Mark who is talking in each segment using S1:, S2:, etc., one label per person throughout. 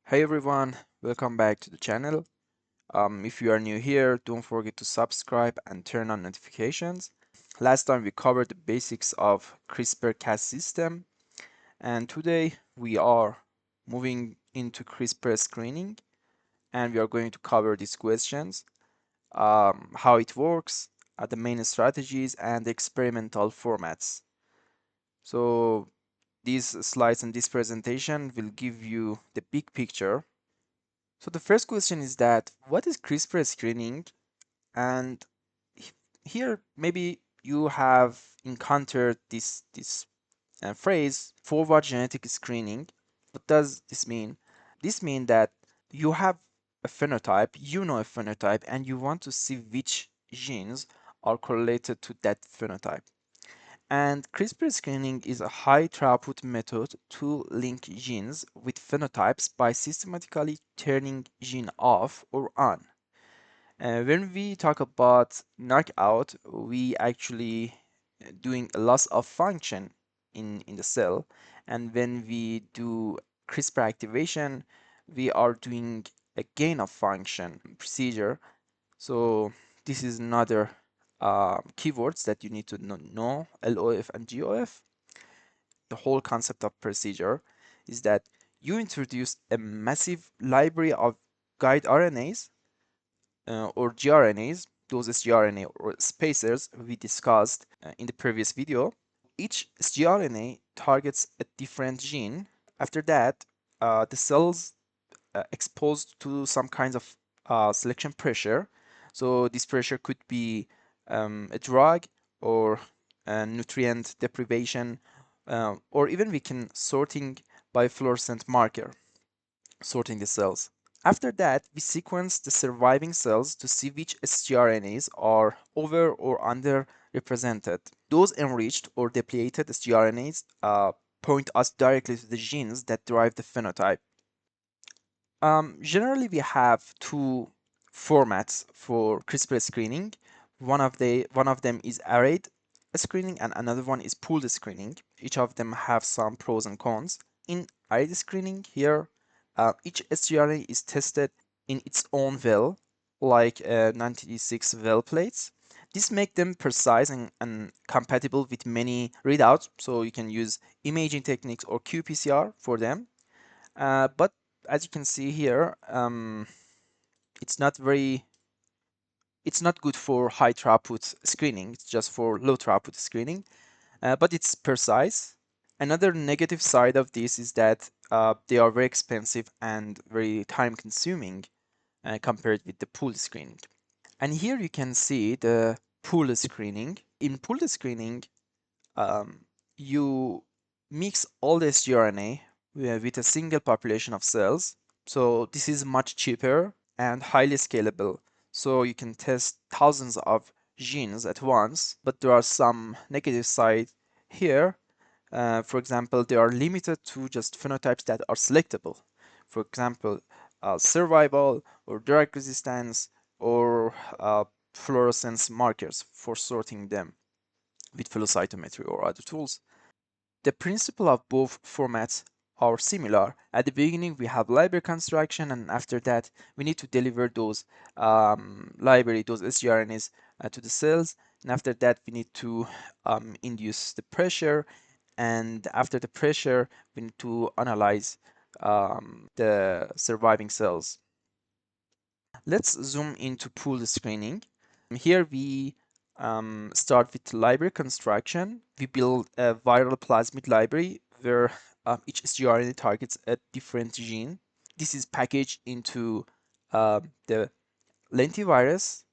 S1: Hey everyone, welcome back to the channel. If you are new here, don't forget to subscribe and turn on notifications. Last time we covered the basics of CRISPR-Cas system, and today we are moving into CRISPR screening, and we are going to cover these questions, how it works, the main strategies, and the experimental formats. So these slides and this presentation will give you the big picture. So the first question is that what is CRISPR screening? And h- here maybe you have encountered this phrase forward genetic screening. What does this mean? This means that you have a phenotype, you know a phenotype, and you want to see which genes are correlated to that phenotype. And CRISPR screening is a high throughput method to link genes with phenotypes by systematically turning gene off or on. When we talk about knockout, we actually doing a loss of function in the cell. And when we do CRISPR activation, we are doing a gain of function procedure. So this is another keywords that you need to know, LOF and GOF. The whole concept of procedure is that you introduce a massive library of guide RNAs or gRNAs, those sgRNA or spacers we discussed in the previous video. Each sgRNA targets a different gene. After that, the cells exposed to some kinds of selection pressure. So this pressure could be a drug or nutrient deprivation, or even we can sorting by fluorescent marker, sorting the cells. After that, we sequence the surviving cells to see which sgRNAs are over or under represented. Those enriched or depleted sgRNAs point us directly to the genes that drive the phenotype. Generally, we have two formats for CRISPR screening. One of them is arrayed screening, and another one is pooled screening. Each of them have some pros and cons. In arrayed screening, here each sgRNA is tested in its own well, like 96 well plates. This makes them precise and compatible with many readouts, so you can use imaging techniques or qPCR for them. But as you can see here, it's not very, it's not good for high throughput screening. It's just for low throughput screening, but it's precise. Another negative side of this is that they are very expensive and very time consuming compared with the pool screening. And here you can see the pool screening. In pool screening, um, you mix all the sgRNA with a single population of cells. So this is much cheaper and highly scalable. So you can test thousands of genes at once, but there are some negative sides here. For example, they are limited to just phenotypes that are selectable. For example, survival or drug resistance or fluorescence markers for sorting them with flow cytometry or other tools. The principle of both formats are similar. At the beginning, we have library construction, and after that, we need to deliver those those sgRNAs to the cells. And after that, we need to induce the pressure, and after the pressure, we need to analyze the surviving cells. Let's zoom into pooled screening. Here we start with library construction. We build a viral plasmid library where each sgRNA targets a different gene. This is packaged into the lentivirus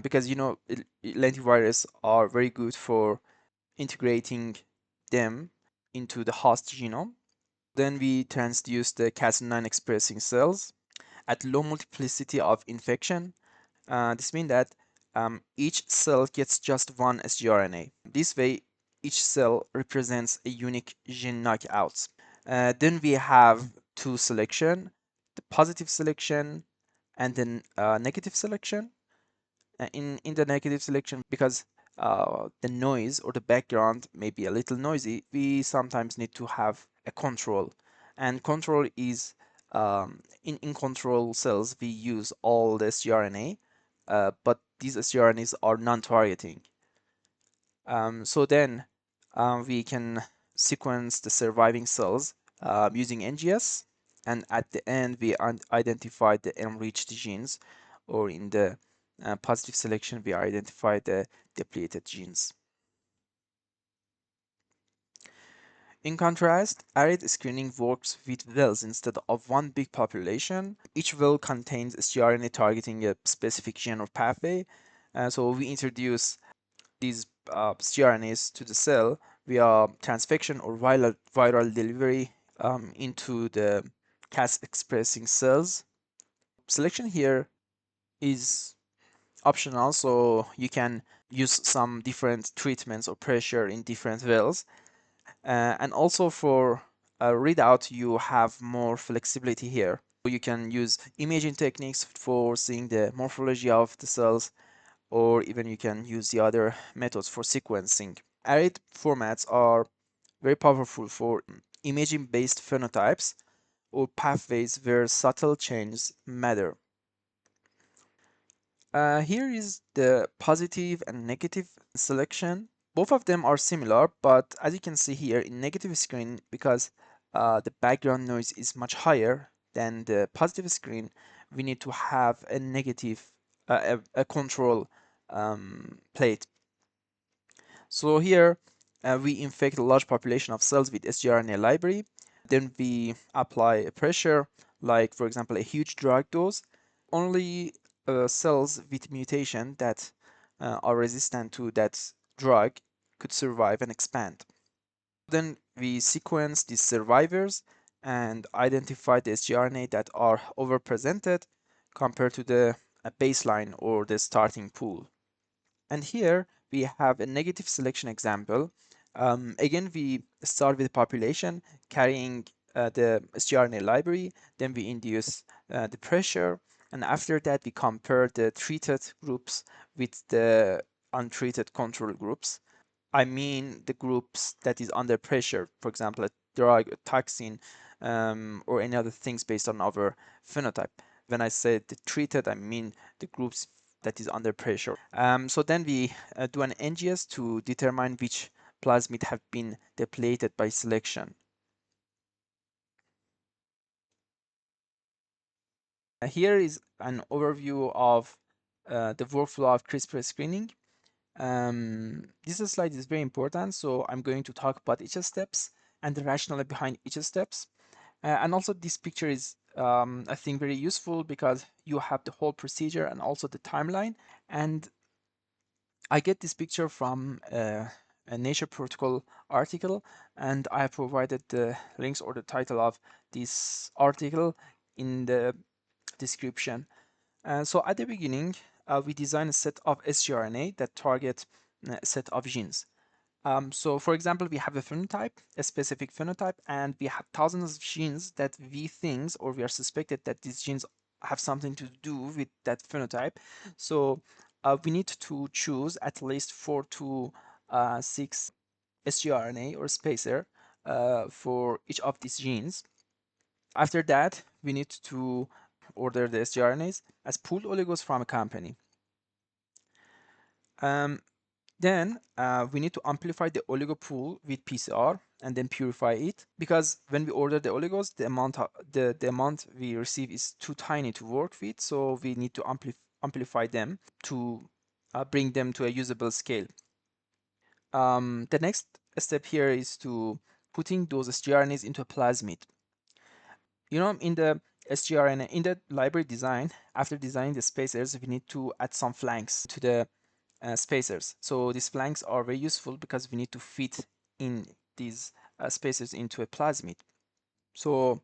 S1: because you know lentivirus are very good for integrating them into the host genome. Then we transduce the Cas9 expressing cells at low multiplicity of infection. This means that each cell gets just one sgRNA. This way, each cell represents a unique gene knockout. Then we have two selection, the positive selection and then negative selection. In the negative selection, because the noise or the background may be a little noisy, we sometimes need to have a control. And control is in control cells, we use all the sgRNA, but these sgRNAs are non-targeting. So then we can sequence the surviving cells using NGS, and at the end we identify the enriched genes, or in the positive selection we identify the depleted genes. In contrast, arrayed screening works with wells instead of one big population. Each well contains sgRNA targeting a specific gene or pathway. So we introduce these sgRNAs to the cell via transfection or viral delivery into the Cas-expressing cells. Selection here is optional, so you can use some different treatments or pressure in different wells. And also for a readout, you have more flexibility here. You can use imaging techniques for seeing the morphology of the cells, or even you can use the other methods for sequencing. Arrayed formats are very powerful for imaging-based phenotypes or pathways where subtle changes matter. Here is the positive and negative selection. Both of them are similar, but as you can see here in negative screen, because the background noise is much higher than the positive screen, we need to have a negative, a control plate. So here we infect a large population of cells with sgRNA library. Then we apply a pressure, like for example a huge drug dose. Only cells with mutation that are resistant to that drug could survive and expand. Then we sequence these survivors and identify the sgRNA that are overrepresented compared to the baseline or the starting pool. And here we have a negative selection example. Again, we start with population carrying the sgRNA library, then we induce the pressure, and after that we compare the treated groups with the untreated control groups. I mean the groups that is under pressure, for example, a drug, a toxin, or any other things based on our phenotype. When I say the treated, I mean the groups that is under pressure. So then we do an NGS to determine which plasmid have been depleted by selection. Here is an overview of the workflow of CRISPR screening. This slide is very important, so I'm going to talk about each steps and the rationale behind each steps. And also this picture is, I think, very useful because you have the whole procedure and also the timeline. And I get this picture from a Nature Protocol article, and I have provided the links or the title of this article in the description. So at the beginning, we design a set of sgRNA that target a set of genes. So for example, we have a phenotype, a specific phenotype, and we have thousands of genes that we think, or we are suspected that these genes have something to do with that phenotype. So we need to choose at least 4 to 6 sgRNA or spacer for each of these genes. After that, we need to order the sgRNAs as pooled oligos from a company. Then we need to amplify the oligo pool with PCR and then purify it, because when we order the oligos, the amount we receive is too tiny to work with, so we need to amplify them to bring them to a usable scale. The next step here is to putting those sgRNAs into a plasmid. You know, in the sgRNA, in the library design, after designing the spacers, we need to add some flanks to the spacers. So these flanks are very useful because we need to fit in these spacers into a plasmid. So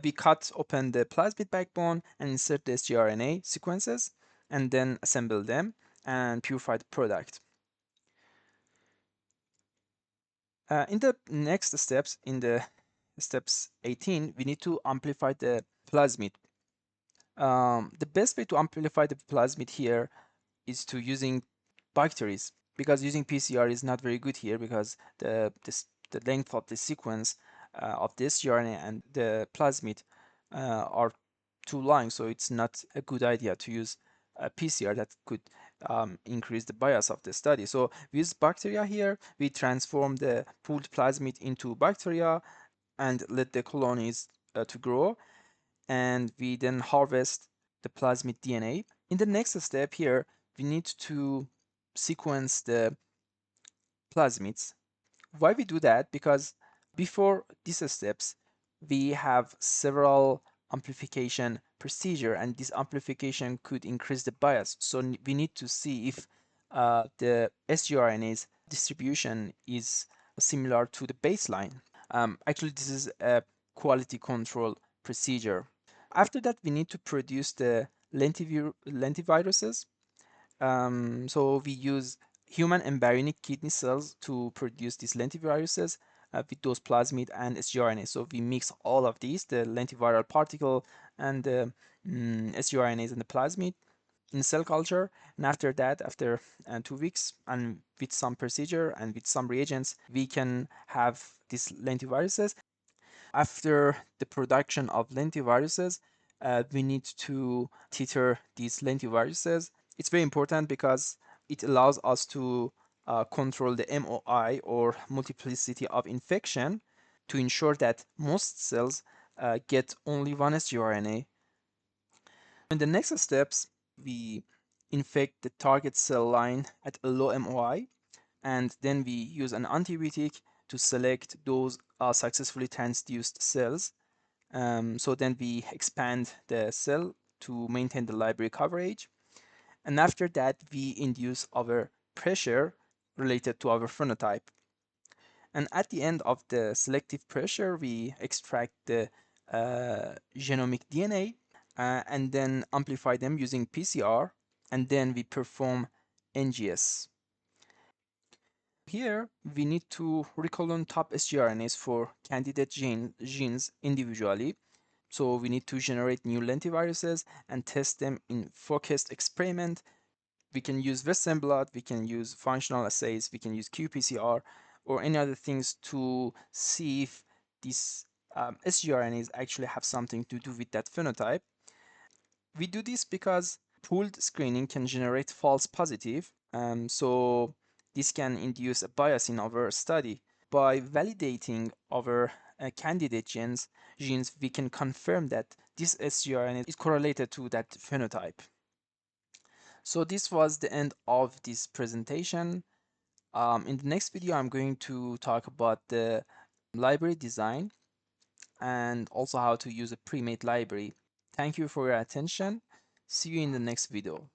S1: we cut open the plasmid backbone and insert the sgRNA sequences and then assemble them and purify the product. In the next steps, in the steps 18, we need to amplify the plasmid. The best way to amplify the plasmid here is to using bacteries, because using PCR is not very good here because the length of the sequence of this RNA and the plasmid are too long, so it's not a good idea to use a PCR that could increase the bias of the study. So we use bacteria here. We transform the pooled plasmid into bacteria and let the colonies to grow, and we then harvest the plasmid DNA. In the next step here, we need to sequence the plasmids. Why we do that? Because before these steps, we have several amplification procedure, and this amplification could increase the bias. So we need to see if the sgRNA's distribution is similar to the baseline. Actually, this is a quality control procedure. After that, we need to produce the lentiviruses. So we use human embryonic kidney cells to produce these lentiviruses with those plasmid and sgRNA. So we mix all of these, the lentiviral particle and the sgRNAs and the plasmid in cell culture. And after that, after 2 weeks, and with some procedure and with some reagents, we can have these lentiviruses. After the production of lentiviruses, we need to titre these lentiviruses. It's very important because it allows us to control the MOI, or multiplicity of infection, to ensure that most cells get only one sgRNA. In the next steps, we infect the target cell line at a low MOI, and then we use an antibiotic to select those successfully transduced cells. So then we expand the cell to maintain the library coverage. And after that, we induce our pressure related to our phenotype. And at the end of the selective pressure, we extract the genomic DNA and then amplify them using PCR. And then we perform NGS. Here, we need to recolon top sgRNAs for candidate genes individually. So we need to generate new lentiviruses and test them in focused experiment. We can use Western blot, we can use functional assays, we can use qPCR, or any other things to see if these sgRNAs actually have something to do with that phenotype. We do this because pooled screening can generate false positive, so this can induce a bias in our study. By validating our candidate genes, we can confirm that this sgRNA is correlated to that phenotype. So this was the end of this presentation. In the next video, I'm going to talk about the library design and also how to use a pre-made library. Thank you for your attention. See you in the next video.